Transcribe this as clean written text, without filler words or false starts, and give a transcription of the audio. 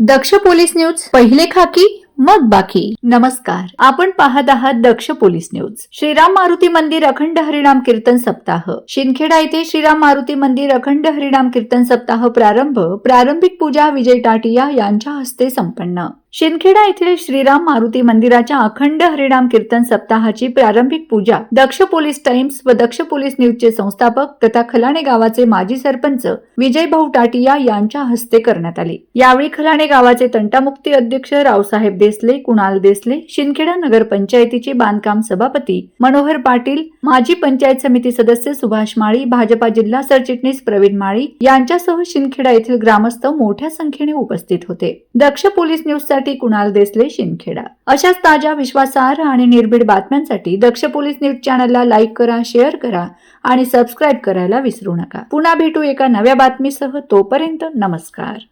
दक्ष police news, पहिले खाकी मग बाकी. नमस्कार, आपण पाहत आहात दक्ष पोलीस न्यूज. श्रीराम मारुती मंदिर अखंड हरिनाम कीर्तन सप्ताह. शिंदखेडा येथे श्रीराम मारुती मंदिर अखंड हरिनाम कीर्तन सप्ताह प्रारंभिक पूजा विजय टाटिया यांच्या हस्ते संपन्न. शिंदखेडा येथील श्रीराम मारुती मंदिराच्या अखंड हरिनाम कीर्तन सप्ताहाची प्रारंभिक पूजा दक्ष पोलीस टाइम्स व दक्ष पोलीस न्यूजचे संस्थापक तथा खलाणे गावाचे माजी सरपंच विजय भाऊ टाटिया यांच्या हस्ते करण्यात आली. यावेळी खलाणे गावाचे तंटामुक्ती अध्यक्ष रावसाहेब देसले, कुणाल देसले, शिंदखेडा नगर पंचायतीचे बांधकाम सभापती मनोहर पाटील, माजी पंचायत समिती सदस्य सुभाष माळी, भाजपा जिल्हा सरचिटणीस प्रवीण माळी यांच्यासह शिंदखेडा येथील ग्रामस्थ मोठ्या संख्येने उपस्थित होते. दक्ष पोलीस न्यूज साठी कुणाल देसले, शिंदखेडा. अशाच ताज्या, विश्वासार्ह आणि निर्भीड बातम्यांसाठी दक्ष पोलीस न्यूज चॅनलला लाईक करा, शेअर करा आणि सबस्क्राईब करायला विसरू नका. पुन्हा भेटू एका नव्या बातमीसह. तोपर्यंत नमस्कार.